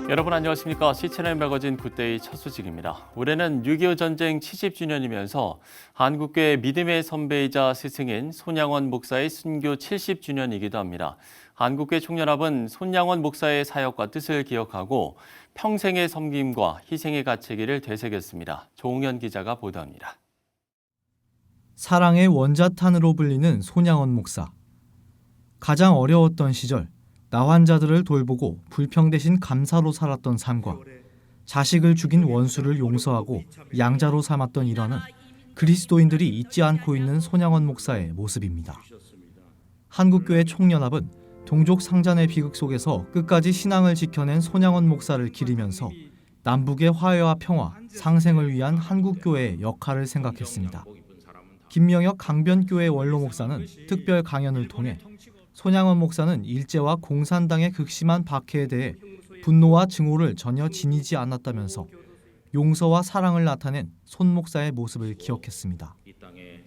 여러분 안녕하십니까? C채널 매거진 굿데이 첫 소식입니다. 올해는 6.25 전쟁 70주년이면서 한국교회 믿음의 선배이자 스승인 손양원 목사의 순교 70주년이기도 합니다. 한국교회 총연합은 손양원 목사의 사역과 뜻을 기억하고 평생의 섬김과 희생의 가치기를 되새겼습니다. 조홍현 기자가 보도합니다. 사랑의 원자탄으로 불리는 손양원 목사. 가장 어려웠던 시절 나 환자들을 돌보고 불평 대신 감사로 살았던 삶과 자식을 죽인 원수를 용서하고 양자로 삼았던 일화는 그리스도인들이 잊지 않고 있는 손양원 목사의 모습입니다. 한국교회 총연합은 동족 상잔의 비극 속에서 끝까지 신앙을 지켜낸 손양원 목사를 기리면서 남북의 화해와 평화, 상생을 위한 한국교회의 역할을 생각했습니다. 김명혁 강변교회 원로 목사는 특별 강연을 통해 손양원 목사는 일제와 공산당의 극심한 박해에 대해 분노와 증오를 전혀 지니지 않았다면서 용서와 사랑을 나타낸 손 목사의 모습을 기억했습니다.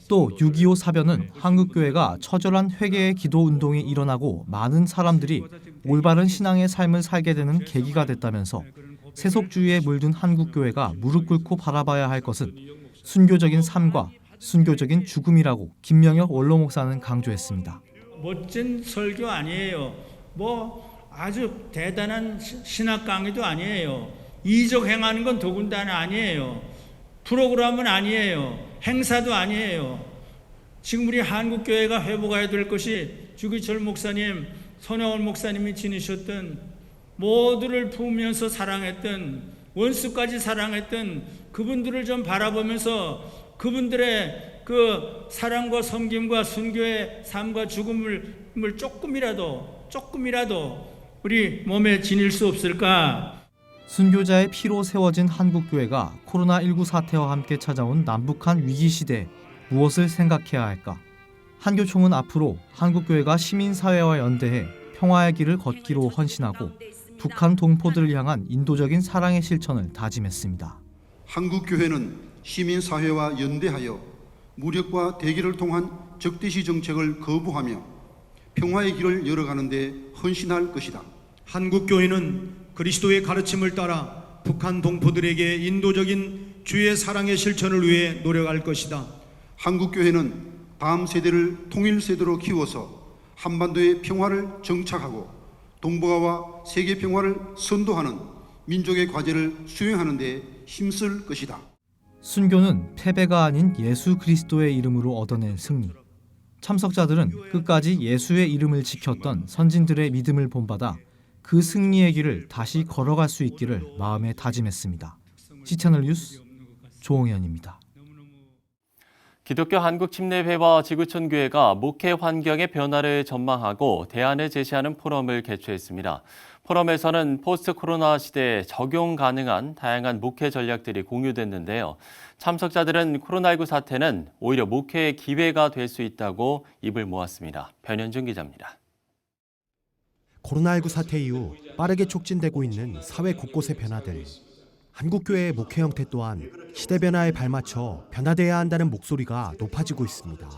또 6.25 사변은 한국교회가 처절한 회개의 기도 운동이 일어나고 많은 사람들이 올바른 신앙의 삶을 살게 되는 계기가 됐다면서 세속주의에 물든 한국교회가 무릎 꿇고 바라봐야 할 것은 순교적인 삶과 순교적인 죽음이라고 김명혁 원로 목사는 강조했습니다. 멋진 설교 아니에요. 아주 대단한 신학 강의도 아니에요. 이적 행하는 건 더군다나 아니에요. 프로그램은 아니에요. 행사도 아니에요. 지금 우리 한국교회가 회복해야 될 것이 주기철 목사님, 손양원 목사님이 지니셨던 모두를 품으면서 사랑했던 원수까지 사랑했던 그분들을 좀 바라보면서 그분들의 그 사랑과 섬김과 순교의 삶과 죽음을 조금이라도 우리 몸에 지닐 수 없을까? 순교자의 피로 세워진 한국교회가 코로나19 사태와 함께 찾아온 남북한 위기 시대에 무엇을 생각해야 할까? 한교총은 앞으로 한국교회가 시민사회와 연대해 평화의 길을 걷기로 헌신하고 북한 동포들을 향한 인도적인 사랑의 실천을 다짐했습니다. 한국교회는 시민사회와 연대하여 무력과 대결을 통한 적대시 정책을 거부하며 평화의 길을 열어가는 데 헌신할 것이다. 한국교회는 그리스도의 가르침을 따라 북한 동포들에게 인도적인 주의 사랑의 실천을 위해 노력할 것이다. 한국교회는 다음 세대를 통일 세대로 키워서 한반도의 평화를 정착하고 동북아와 세계 평화를 선도하는 민족의 과제를 수행하는 데 힘쓸 것이다. 순교는 패배가 아닌 예수 그리스도의 이름으로 얻어낸 승리. 참석자들은 끝까지 예수의 이름을 지켰던 선진들의 믿음을 본받아 그 승리의 길을 다시 걸어갈 수 있기를 마음에 다짐했습니다. C채널 뉴스 조홍현입니다. 기독교 한국침례회와 지구촌교회가 목회 환경의 변화를 전망하고 대안을 제시하는 포럼을 개최했습니다. 포럼에서는 포스트 코로나 시대에 적용 가능한 다양한 목회 전략들이 공유됐는데요. 참석자들은 코로나19 사태는 오히려 목회의 기회가 될 수 있다고 입을 모았습니다. 변현준 기자입니다. 코로나19 사태 이후 빠르게 촉진되고 있는 사회 곳곳의 변화들. 한국교회의 목회 형태 또한 시대 변화에 발맞춰 변화돼야 한다는 목소리가 높아지고 있습니다.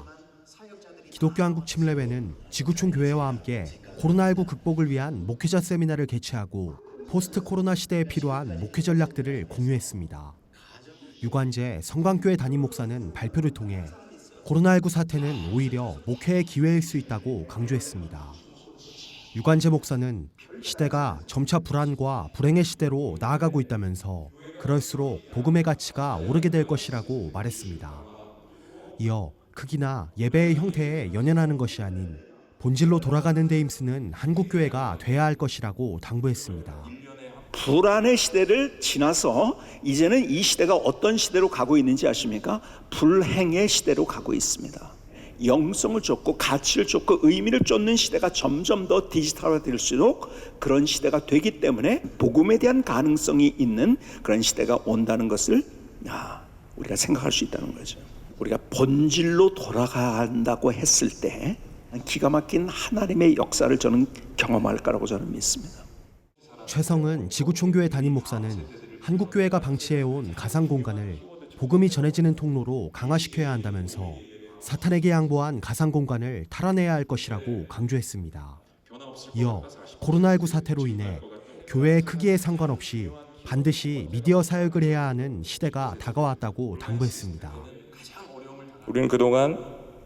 기독교 한국침례회는 지구촌 교회와 함께 코로나19 극복을 위한 목회자 세미나를 개최하고 포스트 코로나 시대에 필요한 목회 전략들을 공유했습니다. 유관재 성광교회 담임 목사는 발표를 통해 코로나19 사태는 오히려 목회의 기회일 수 있다고 강조했습니다. 유관재 목사는 시대가 점차 불안과 불행의 시대로 나아가고 있다면서 그럴수록 복음의 가치가 오르게 될 것이라고 말했습니다. 이어 크기나 예배의 형태에 연연하는 것이 아닌 본질로 돌아가는 데 힘쓰는 한국교회가 돼야 할 것이라고 당부했습니다. 불안의 시대를 지나서 이제는 이 시대가 어떤 시대로 가고 있는지 아십니까? 불행의 시대로 가고 있습니다. 영성을 쫓고 가치를 쫓고 의미를 쫓는 시대가 점점 더 디지털화될수록 그런 시대가 되기 때문에 복음에 대한 가능성이 있는 그런 시대가 온다는 것을 우리가 생각할 수 있다는 거죠. 우리가 본질로 돌아간다고 했을 때 기가 막힌 하나님의 역사를 저는 경험할 거라고 저는 믿습니다. 최성은 지구촌교회 담임 목사는 한국교회가 방치해온 가상공간을 복음이 전해지는 통로로 강화시켜야 한다면서 사탄에게 양보한 가상공간을 탈환해야 할 것이라고 강조했습니다. 이어 코로나19 사태로 인해 교회의 크기에 상관없이 반드시 미디어 사역을 해야 하는 시대가 다가왔다고 당부했습니다. 우리는 그동안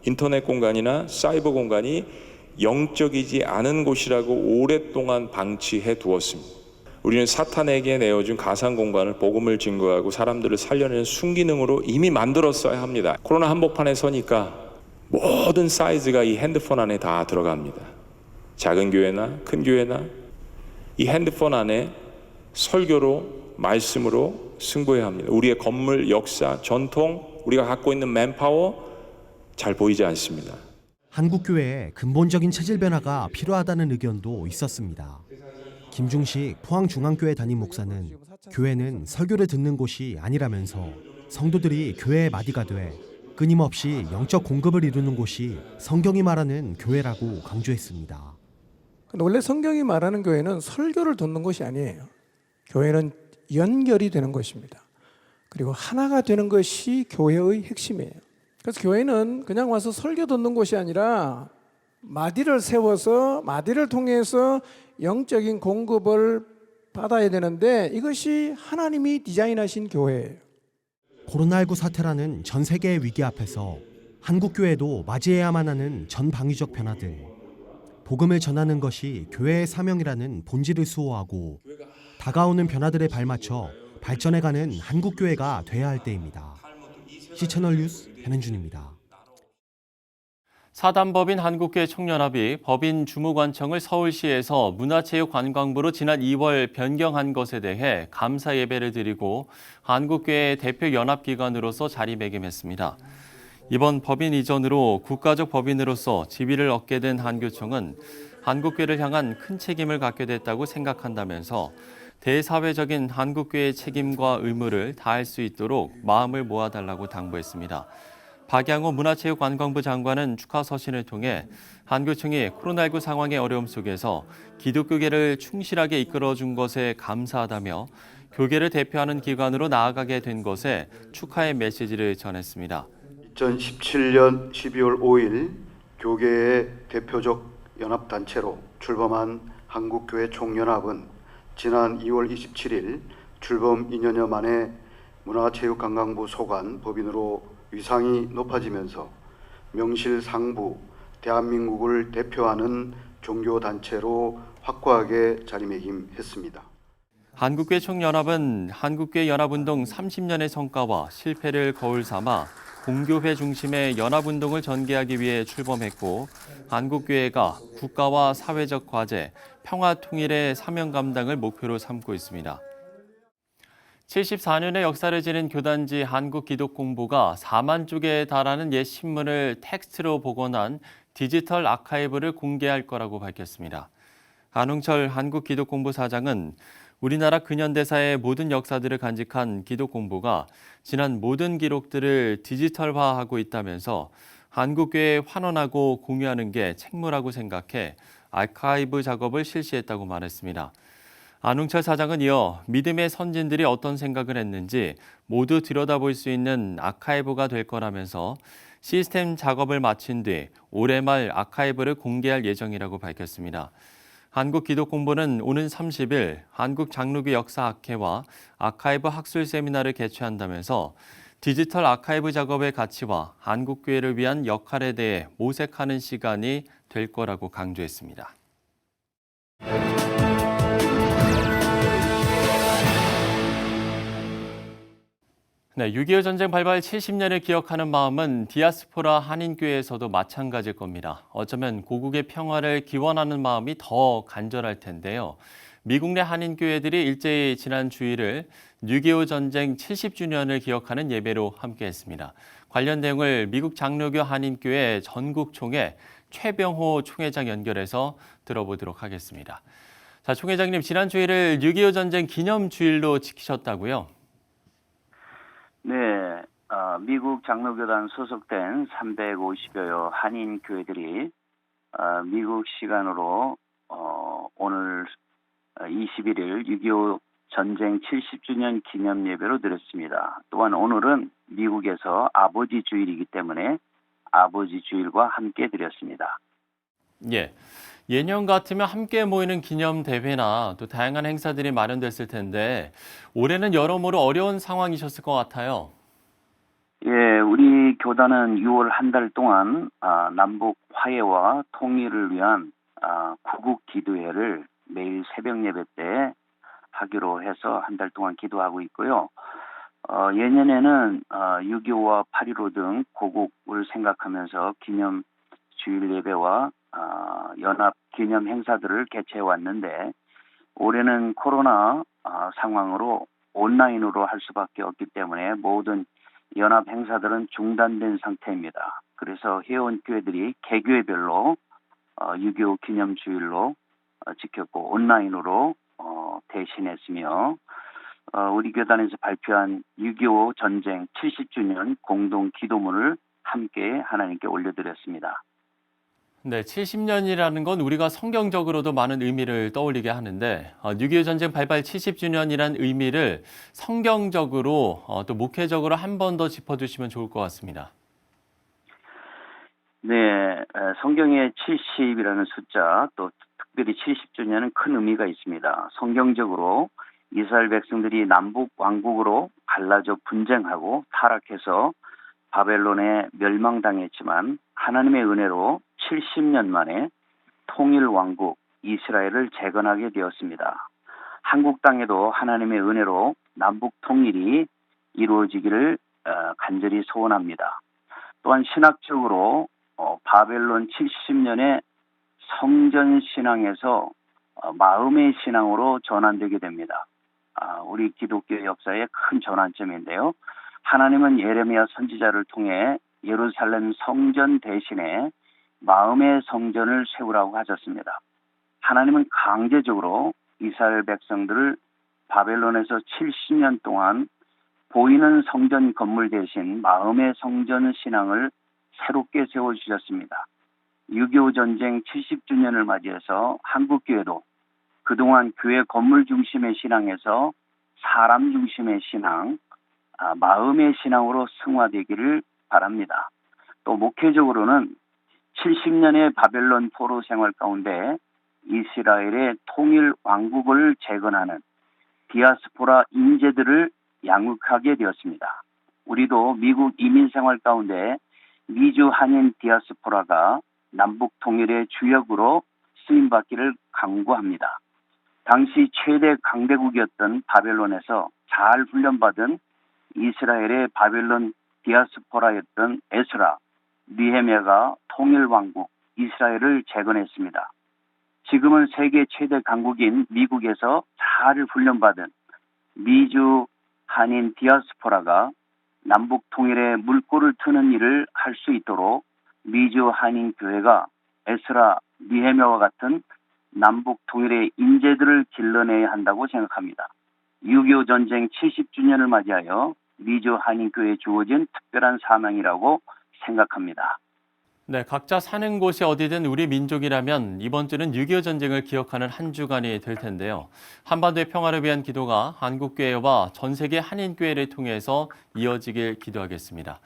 인터넷 공간이나 사이버 공간이 영적이지 않은 곳이라고 오랫동안 방치해 두었습니다. 우리는 사탄에게 내어준 가상 공간을 복음을 증거하고 사람들을 살려내는 순기능으로 이미 만들었어야 합니다. 코로나 한복판에 서니까 모든 사이즈가 이 핸드폰 안에 다 들어갑니다. 작은 교회나 큰 교회나 이 핸드폰 안에 설교로 말씀으로 승부해야 합니다. 우리의 건물, 역사, 전통, 우리가 갖고 있는 맨파워 잘 보이지 않습니다. 한국교회에 근본적인 체질 변화가 필요하다는 의견도 있었습니다. 김중식 포항중앙교회 담임 목사는 교회는 설교를 듣는 곳이 아니라면서 성도들이 교회의 마디가 돼 끊임없이 영적 공급을 이루는 곳이 성경이 말하는 교회라고 강조했습니다. 원래 성경이 말하는 교회는 설교를 듣는 것이 아니에요. 교회는 연결이 되는 것입니다. 그리고 하나가 되는 것이 교회의 핵심이에요. 그래서 교회는 그냥 와서 설교 듣는 곳이 아니라 마디를 세워서 마디를 통해서 영적인 공급을 받아야 되는데 이것이 하나님이 디자인하신 교회예요. 코로나19 사태라는 전 세계의 위기 앞에서 한국교회도 맞이해야만 하는 전방위적 변화들, 복음을 전하는 것이 교회의 사명이라는 본질을 수호하고 다가오는 변화들에 발맞춰 발전해가는 한국교회가 돼야 할 때입니다. C채널 뉴스 변현준입니다. 사단법인 한국교회 총연합이 법인 주무관청을 서울시에서 문화체육관광부로 지난 2월 변경한 것에 대해 감사 예배를 드리고 한국교회 대표 연합기관으로서 자리매김했습니다. 이번 법인 이전으로 국가적 법인으로서 지위를 얻게 된 한교총은 한국교회를 향한 큰 책임을 갖게 됐다고 생각한다면서 대사회적인 한국교회의 책임과 의무를 다할 수 있도록 마음을 모아달라고 당부했습니다. 박양호 문화체육관광부 장관은 축하 서신을 통해 한교총이 코로나19 상황의 어려움 속에서 기독교계를 충실하게 이끌어준 것에 감사하다며 교계를 대표하는 기관으로 나아가게 된 것에 축하의 메시지를 전했습니다. 2017년 12월 5일 교계의 대표적 연합단체로 출범한 한국교회 총연합은 지난 2월 27일 출범 2년여 만에 문화체육관광부 소관 법인으로 위상이 높아지면서 명실상부 대한민국을 대표하는 종교단체로 확고하게 자리매김했습니다. 한국교회 총연합은 한국교회 연합운동 30년의 성과와 실패를 거울 삼아 공교회 중심의 연합운동을 전개하기 위해 출범했고 한국교회가 국가와 사회적 과제, 평화 통일의 사명 감당을 목표로 삼고 있습니다. 74년의 역사를 지닌 교단지 한국기독공보가 4만 쪽에 달하는 옛 신문을 텍스트로 복원한 디지털 아카이브를 공개할 거라고 밝혔습니다. 안홍철 한국기독공보 사장은 우리나라 근현대사의 모든 역사들을 간직한 기독공보가 지난 모든 기록들을 디지털화하고 있다면서 한국교회에 환원하고 공유하는 게 책무라고 생각해 아카이브 작업을 실시했다고 말했습니다. 안홍철 사장은 이어 믿음의 선진들이 어떤 생각을 했는지 모두 들여다볼 수 있는 아카이브가 될 거라면서 시스템 작업을 마친 뒤 올해 말 아카이브를 공개할 예정이라고 밝혔습니다. 한국기독공보는 오는 30일 한국장로교 역사학회와 아카이브 학술 세미나를 개최한다면서 디지털 아카이브 작업의 가치와 한국교회를 위한 역할에 대해 모색하는 시간이 될 거라고 강조했습니다. 네, 6.25 전쟁 발발 70년을 기억하는 마음은 디아스포라 한인교회에서도 마찬가지일 겁니다. 어쩌면 고국의 평화를 기원하는 마음이 더 간절할 텐데요. 미국 내 한인교회들이 일제히 지난 주일을 6.25 전쟁 70주년을 기억하는 예배로 함께했습니다. 관련 내용을 미국 장로교 한인교회 전국총회 최병호 총회장 연결해서 들어보도록 하겠습니다. 자, 총회장님, 지난 주일을 6.25 전쟁 기념주일로 지키셨다고요? 네, 미국 장로교단 소속된 350여여 한인 교회들이 미국 시간으로 오늘 21일 6.25 전쟁 70주년 기념 예배로 드렸습니다. 또한 오늘은 미국에서 아버지 주일이기 때문에 아버지 주일과 함께 드렸습니다. 예, 예년 같으면 함께 모이는 기념 대회나 또 다양한 행사들이 마련됐을 텐데 올해는 여러모로 어려운 상황이셨을 것 같아요. 예, 우리 교단은 6월 한 달 동안 남북 화해와 통일을 위한 구국 기도회를 매일 새벽 예배 때 하기로 해서 한 달 동안 기도하고 있고요. 예년에는 6.25와 8.15 등 고국을 생각하면서 기념 주일 예배와 연합 기념 행사들을 개최해 왔는데 올해는 코로나 상황으로 온라인으로 할 수밖에 없기 때문에 모든 연합 행사들은 중단된 상태입니다. 그래서 회원 교회들이 개교회별로 6.25 기념 주일로 지켰고 온라인으로 대신했으며 우리 교단에서 발표한 6.25 전쟁 70주년 공동 기도문을 함께 하나님께 올려드렸습니다. 네, 70년이라는 건 우리가 성경적으로도 많은 의미를 떠올리게 하는데 6.25 전쟁 발발 70주년이란 의미를 성경적으로 또 목회적으로 한 번 더 짚어주시면 좋을 것 같습니다. 네, 성경의 70이라는 숫자 또 특별히 70주년은 큰 의미가 있습니다. 성경적으로 이스라엘 백성들이 남북 왕국으로 갈라져 분쟁하고 타락해서 바벨론에 멸망당했지만 하나님의 은혜로 70년 만에 통일 왕국 이스라엘을 재건하게 되었습니다. 한국 땅에도 하나님의 은혜로 남북 통일이 이루어지기를 간절히 소원합니다. 또한 신학적으로 바벨론 70년의 성전 신앙에서 마음의 신앙으로 전환되게 됩니다. 우리 기독교 역사의 큰 전환점인데요. 하나님은 예레미야 선지자를 통해 예루살렘 성전 대신에 마음의 성전을 세우라고 하셨습니다. 하나님은 강제적으로 이스라엘 백성들을 바벨론에서 70년 동안 보이는 성전 건물 대신 마음의 성전 신앙을 새롭게 세워주셨습니다. 6.25 전쟁 70주년을 맞이해서 한국교회도 그동안 교회 건물 중심의 신앙에서 사람 중심의 신앙, 마음의 신앙으로 승화되기를 바랍니다. 또 목회적으로는 70년의 바벨론 포로 생활 가운데 이스라엘의 통일 왕국을 재건하는 디아스포라 인재들을 양육하게 되었습니다. 우리도 미국 이민 생활 가운데 미주 한인 디아스포라가 남북 통일의 주역으로 쓰임받기를 강구합니다. 당시 최대 강대국이었던 바벨론에서 잘 훈련받은 이스라엘의 바벨론 디아스포라였던 에스라, 느헤미야가 통일왕국 이스라엘을 재건했습니다. 지금은 세계 최대 강국인 미국에서 잘 훈련받은 미주 한인 디아스포라가 남북 통일의 물꼬를 트는 일을 할 수 있도록 미주 한인 교회가 에스라, 느헤미야와 같은 남북 통일의 인재들을 길러내야 한다고 생각합니다. 6.25 전쟁 70주년을 맞이하여 미주 한인교회에 주어진 특별한 사명이라고 생각합니다. 네, 각자 사는 곳이 어디든 우리 민족이라면 이번 주는 6.25 전쟁을 기억하는 한 주간이 될 텐데요. 한반도의 평화를 위한 기도가 한국교회와 전 세계 한인교회를 통해서 이어지길 기도하겠습니다.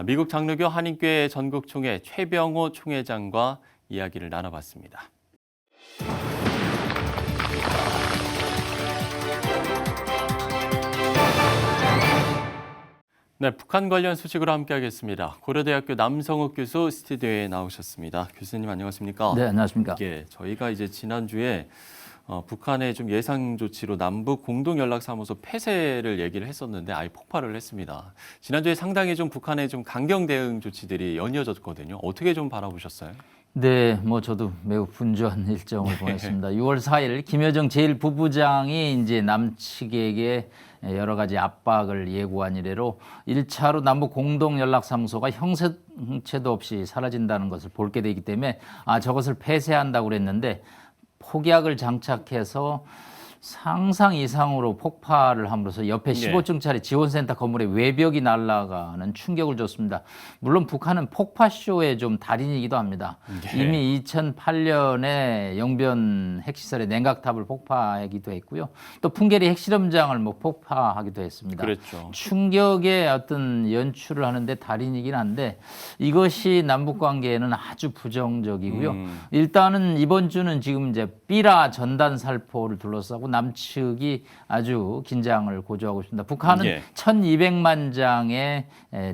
미국 장로교 한인교회 전국총회 최병호 총회장과 이야기를 나눠봤습니다. 네, 북한 관련 소식으로 함께하겠습니다. 고려대학교 남성욱 교수 스튜디오에 나오셨습니다. 교수님 안녕하십니까? 네, 안녕하십니까? 예, 저희가 이제 지난주에 북한의 좀 예상 조치로 남북 공동연락사무소 폐쇄를 얘기를 했었는데 아예 폭발을 했습니다. 지난주에 상당히 좀 북한의 좀 강경 대응 조치들이 연이어졌거든요. 어떻게 좀 바라보셨어요? 네, 저도 매우 분주한 일정을 보냈습니다. 6월 4일 김여정 제1부부장이 이제 남측에게 여러 가지 압박을 예고한 이래로 1차로 남북 공동연락사무소가 형체도 없이 사라진다는 것을 볼게 되기 때문에 저것을 폐쇄한다고 그랬는데 폭약을 장착해서 상상 이상으로 폭발을 함으로써 옆에 네. 15층짜리 지원센터 건물의 외벽이 날아가는 충격을 줬습니다. 물론 북한은 폭파쇼의 좀 달인이기도 합니다. 네. 이미 2008년에 영변 핵시설의 냉각탑을 폭파하기도 했고요. 또 풍계리 핵실험장을 뭐 폭파하기도 했습니다. 그랬죠. 충격의 어떤 연출을 하는데 달인이긴 한데 이것이 남북 관계에는 아주 부정적이고요. 일단은 이번 주는 지금 이제 삐라 전단 살포를 둘러싸고 남측이 아주 긴장을 고조하고 있습니다. 북한은 예. 1,200만 장의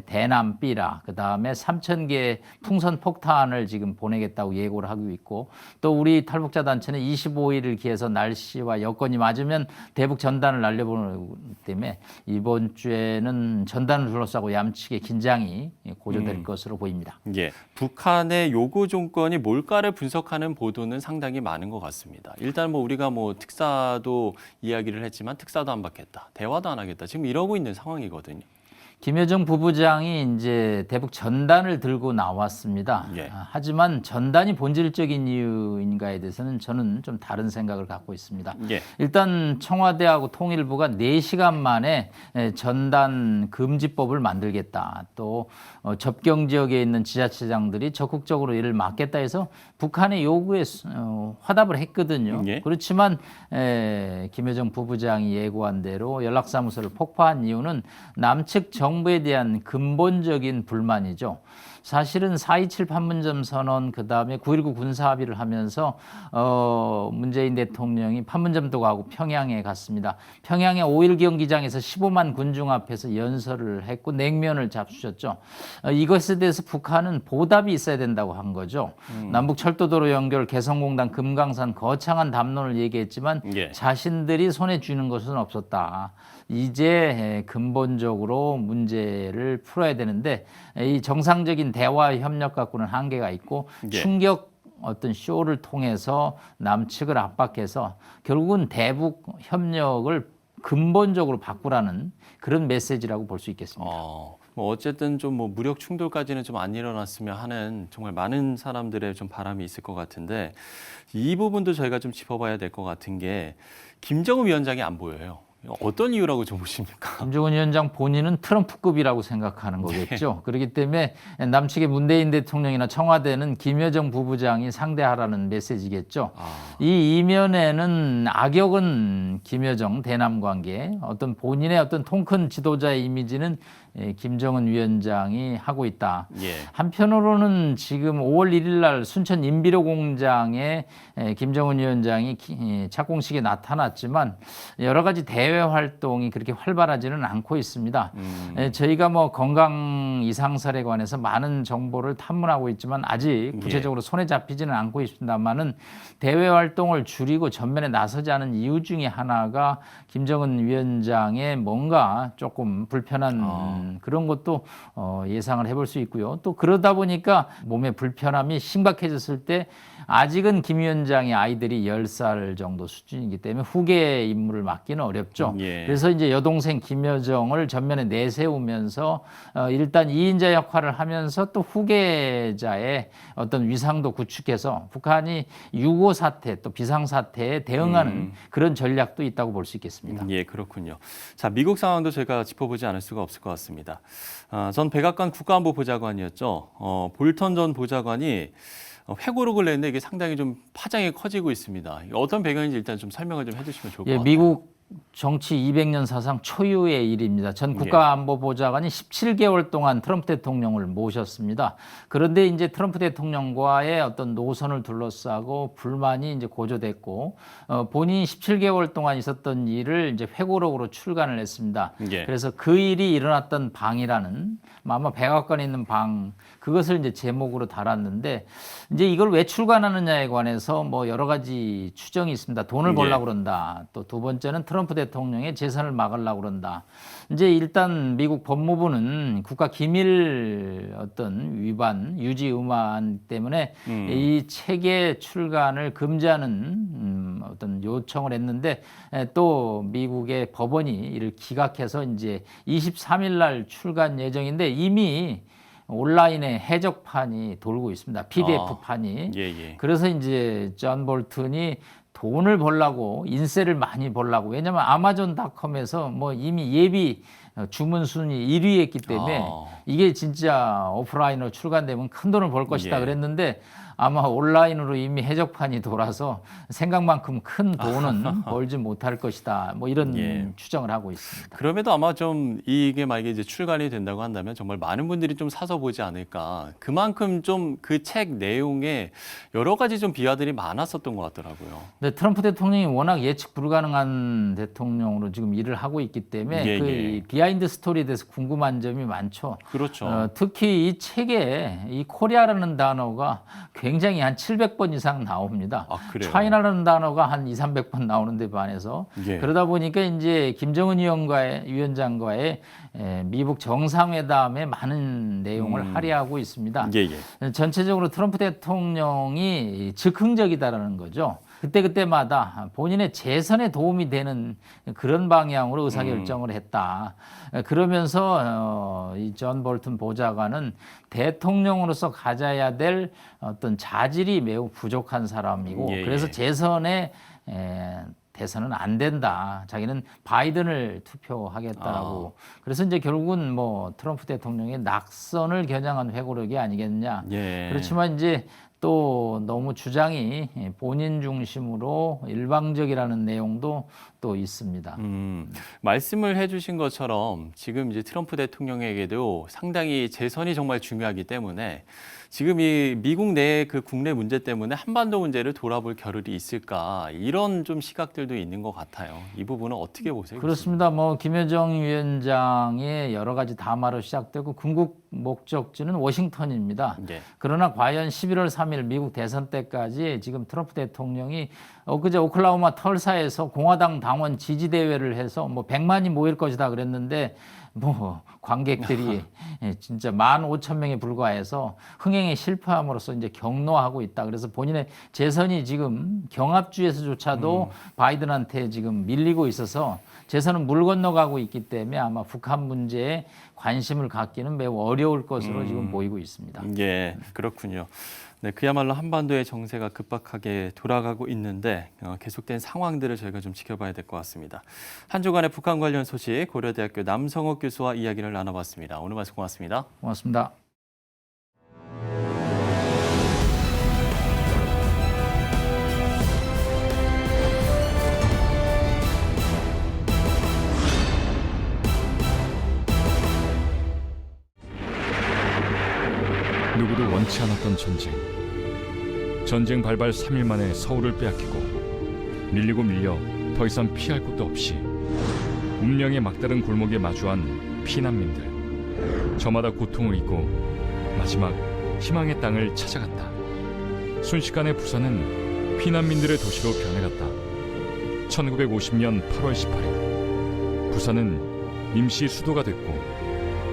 대남 삐라, 그 다음에 3,000개의 풍선 폭탄을 지금 보내겠다고 예고를 하고 있고 또 우리 탈북자 단체는 25일을 기해서 날씨와 여건이 맞으면 대북 전단을 날려보기 때문에 이번 주에는 전단을 둘러싸고 양측의 긴장이 고조될 것으로 보입니다. 예, 북한의 요구 조건이 뭘까를 분석하는 보도는 상당히 많은 것 같습니다. 일단 뭐 우리가 뭐 특사도 이야기를 했지만 특사도 안 받겠다, 대화도 안 하겠다, 지금 이러고 있는 상황이거든요. 김여정 부부장이 이제 대북 전단을 들고 나왔습니다. 예. 하지만 전단이 본질적인 이유인가에 대해서는 저는 좀 다른 생각을 갖고 있습니다. 예. 일단 청와대하고 통일부가 4시간 만에 전단 금지법을 만들겠다. 또 접경 지역에 있는 지자체장들이 적극적으로 이를 막겠다 해서 북한의 요구에 화답을 했거든요. 예. 그렇지만 김여정 부부장이 예고한 대로 연락사무소를 폭파한 이유는 남측 정부에 대한 근본적인 불만이죠. 사실은 4.27 판문점 선언 그다음에 9.19 군사합의를 하면서 문재인 대통령이 판문점도 가고 평양에 갔습니다. 평양의 5.1 경기장에서 15만 군중 앞에서 연설을 했고 냉면을 잡수셨죠. 이것에 대해서 북한은 보답이 있어야 된다고 한 거죠. 남북 철도도로 연결, 개성공단, 금강산 거창한 담론을 얘기했지만 예. 자신들이 손에 쥐는 것은 없었다. 이제 근본적으로 문제를 풀어야 되는데 이 정상적인 대화 협력 갖고는 한계가 있고 예. 충격 어떤 쇼를 통해서 남측을 압박해서 결국은 대북 협력을 근본적으로 바꾸라는 그런 메시지라고 볼 수 있겠습니다. 뭐 어쨌든 좀 뭐 무력 충돌까지는 좀 안 일어났으면 하는 정말 많은 사람들의 좀 바람이 있을 것 같은데 이 부분도 저희가 좀 짚어봐야 될 것 같은 게 김정은 위원장이 안 보여요. 어떤 이유라고 좀 보십니까? 김정은 위원장 본인은 트럼프급이라고 생각하는 거겠죠. 그렇기 때문에 남측의 문재인 대통령이나 청와대는 김여정 부부장이 상대하라는 메시지겠죠. 이 이면에는 악역은 김여정 대남 관계, 어떤 본인의 어떤 통큰 지도자의 이미지는 김정은 위원장이 하고 있다. 예. 한편으로는 지금 5월 1일 날 순천 인비료 공장에 김정은 위원장이 착공식에 나타났지만 여러 가지 대외 활동이 그렇게 활발하지는 않고 있습니다. 저희가 뭐 건강 이상설에 관해서 많은 정보를 탐문하고 있지만 아직 구체적으로 손에 잡히지는 않고 있습니다만은 대외 활동을 줄이고 전면에 나서지 않은 이유 중에 하나가 김정은 위원장의 뭔가 조금 불편한 그런 것도 예상을 해볼 수 있고요. 또 그러다 보니까 몸의 불편함이 심각해졌을 때 아직은 김 위원장의 아이들이 10살 정도 수준이기 때문에 후계 임무를 맡기는 어렵죠. 예. 그래서 이제 여동생 김여정을 전면에 내세우면서 일단 2인자 역할을 하면서 또 후계자의 어떤 위상도 구축해서 북한이 6.25 사태 또 비상사태에 대응하는 그런 전략도 있다고 볼 수 있겠습니다. 예, 그렇군요. 자, 미국 상황도 저희가 짚어보지 않을 수가 없을 것 같습니다. 전 백악관 국가안보 보좌관이었죠. 볼턴 전 보좌관이 회고록을 냈는데 이게 상당히 좀 파장이 커지고 있습니다. 어떤 배경인지 일단 좀 설명을 좀 해주시면 좋을 것 같아요. 미국 정치 200년 사상 초유의 일입니다. 전 국가안보보좌관이 17개월 동안 트럼프 대통령을 모셨습니다. 그런데 이제 트럼프 대통령과의 어떤 노선을 둘러싸고 불만이 이제 고조됐고 본인이 17개월 동안 있었던 일을 이제 회고록으로 출간을 했습니다. 예. 그래서 그 일이 일어났던 방이라는 아마 백악관에 있는 방 그것을 이제 제목으로 달았는데 이제 이걸 왜 출간하느냐에 관해서 뭐 여러 가지 추정이 있습니다. 돈을 벌려고 그런다. 또 두 번째는 트럼프 대통령의 재산을 막으려고 그런다. 이제 일단 미국 법무부는 국가 기밀 어떤 위반, 유지 음한 때문에 이 책의 출간을 금지하는 어떤 요청을 했는데 또 미국의 법원이 이를 기각해서 이제 23일 날 출간 예정인데 이미 온라인에 해적판이 돌고 있습니다. PDF판이. 예. 그래서 이제 존 볼튼이 돈을 벌라고 인세를 많이 벌라고 왜냐하면 아마존닷컴에서 뭐 이미 예비 주문 순위 1위 했기 때문에 이게 진짜 오프라인으로 출간되면 큰 돈을 벌 것이다 그랬는데 아마 온라인으로 이미 해적판이 돌아서 생각만큼 큰 돈은 벌지 못할 것이다. 뭐 이런 추정을 하고 있습니다. 그럼에도 아마 좀 이게 만약에 이제 출간이 된다고 한다면 정말 많은 분들이 좀 사서 보지 않을까. 그만큼 좀 그 책 내용에 여러 가지 좀 비하들이 많았었던 것 같더라고요. 네, 트럼프 대통령이 워낙 예측 불가능한 대통령으로 지금 일을 하고 있기 때문에 그 비하인드 스토리에 대해서 궁금한 점이 많죠. 그렇죠. 특히 이 책에 이 코리아라는 단어가 굉장히 한 700번 이상 나옵니다. 그래요? 차이나라는 단어가 한 200~300번 나오는데 반해서 그러다 보니까 이제 김정은 위원장과의 미국 정상회담에 많은 내용을 할애하고 있습니다. 전체적으로 트럼프 대통령이 즉흥적이다라는 거죠. 그때마다 본인의 재선에 도움이 되는 그런 방향으로 의사결정을 했다. 그러면서 이 존 볼튼 보좌관은 대통령으로서 가져야 될 어떤 자질이 매우 부족한 사람이고 그래서 재선에 대선은 안 된다. 자기는 바이든을 투표하겠다라고. 그래서 이제 결국은 뭐 트럼프 대통령의 낙선을 겨냥한 회고록이 아니겠냐. 그렇지만 이제 또 너무 주장이 본인 중심으로 일방적이라는 내용도 또 있습니다. 말씀을 해주신 것처럼 지금 이제 트럼프 대통령에게도 상당히 재선이 정말 중요하기 때문에 지금 이 미국 내 그 국내 문제 때문에 한반도 문제를 돌아볼 겨를이 있을까 이런 좀 시각들도 있는 것 같아요. 이 부분은 어떻게 보세요? 그렇습니다. 뭐 김여정 위원장의 여러 가지 담화로 시작되고 궁극 목적지는 워싱턴입니다. 그러나 과연 11월 3일 미국 대선 때까지 지금 트럼프 대통령이 엊그제 오클라호마 털사에서 공화당 당원 지지 대회를 해서 뭐 100만이 모일 것이다 그랬는데 뭐 관객들이 진짜 15,000명에 불과해서 흥행에 실패함으로써 이제 격노하고 있다. 그래서 본인의 재선이 지금 경합주에서조차도 바이든한테 지금 밀리고 있어서 재선은 물 건너가고 있기 때문에 아마 북한 문제에 관심을 갖기는 매우 어려울 것으로 지금 보이고 있습니다. 그렇군요. 네, 그야말로 한반도의 정세가 급박하게 돌아가고 있는데 계속된 상황들을 저희가 좀 지켜봐야 될 것 같습니다. 한 주간의 북한 관련 소식 고려대학교 남성욱 교수와 이야기를 나눠봤습니다. 오늘 말씀 고맙습니다. 고맙습니다. 누구도 원치 않았던 전쟁 발발 3일 만에 서울을 빼앗기고 밀리고 밀려 더 이상 피할 곳도 없이 운명의 막다른 골목에 마주한 피난민들. 저마다 고통을 잊고 마지막 희망의 땅을 찾아갔다. 순식간에 부산은 피난민들의 도시로 변해갔다. 1950년 8월 18일 부산은 임시 수도가 됐고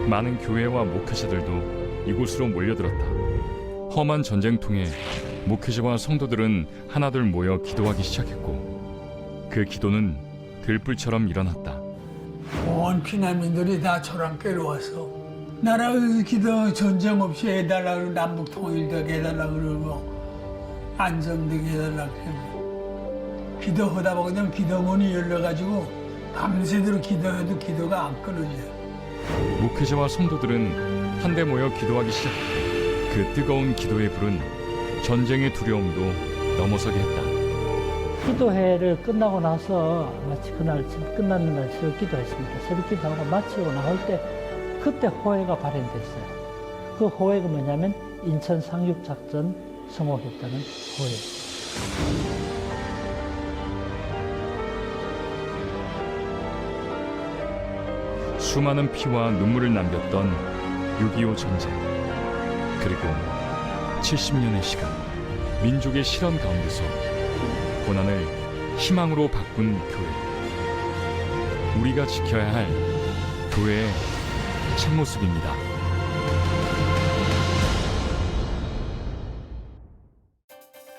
많은 교회와 목회자들도 이곳으로 몰려들었다. 험한 전쟁통에 목회자와 성도들은 하나둘 모여 기도하기 시작했고 그 기도는 들불처럼 일어났다. 온 피난민들이 다 저랑 끌어와서 나라에서 기도 전쟁 없이 해달라 그러고 남북 통일되게 해달라 그러고 안정되게 해달라 그러고 기도하다 보면 기도문이 열려가지고 밤새도록 기도해도 기도가 안 끊어져요. 목회자와 성도들은 한데 모여 기도하기 시작했고 그 뜨거운 기도의 불은 전쟁의 두려움도 넘어서게 했다. 기도회를 끝나고 나서 마치 그날 끝나는 날 새벽 기도했습니다. 새벽 기도하고 마치고 나올 때 그때 호해가 발현됐어요. 그 호해가 뭐냐면 인천 상륙작전 성공했다는 호해였어요. 수많은 피와 눈물을 남겼던 6.25 전쟁, 그리고 70년의 시간, 민족의 실현 가운데서 고난을 희망으로 바꾼 교회. 우리가 지켜야 할 교회의 참모습입니다.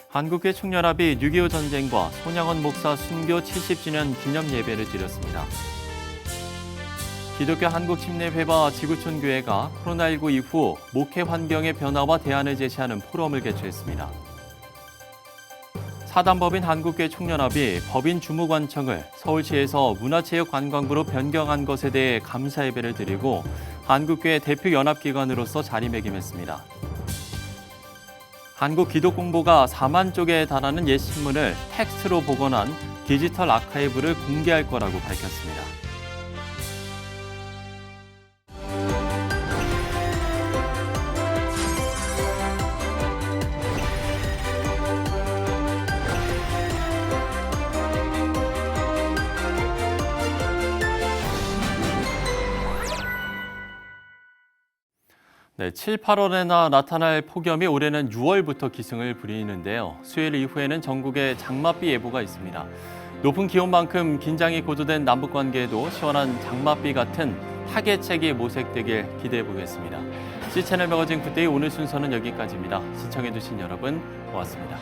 한국교회 총연합이 6.25 전쟁과 손양원 목사 순교 70주년 기념 예배를 드렸습니다. 기독교 한국침례회와 지구촌교회가 코로나19 이후 목회 환경의 변화와 대안을 제시하는 포럼을 개최했습니다. 사단법인 한국교회 총연합이 법인 주무관청을 서울시에서 문화체육관광부로 변경한 것에 대해 감사 예배를 드리고 한국교회 대표 연합기관으로서 자리매김했습니다. 한국기독공보가 4만 쪽에 달하는 옛 신문을 텍스트로 복원한 디지털 아카이브를 공개할 거라고 밝혔습니다. 네, 7, 8월에나 나타날 폭염이 올해는 6월부터 기승을 부리는데요. 수요일 이후에는 전국에 장맛비 예보가 있습니다. 높은 기온만큼 긴장이 고조된 남북 관계에도 시원한 장맛비 같은 타개책이 모색되길 기대해 보겠습니다. C채널 매거진 굿데이 오늘 순서는 여기까지입니다. 시청해 주신 여러분 고맙습니다.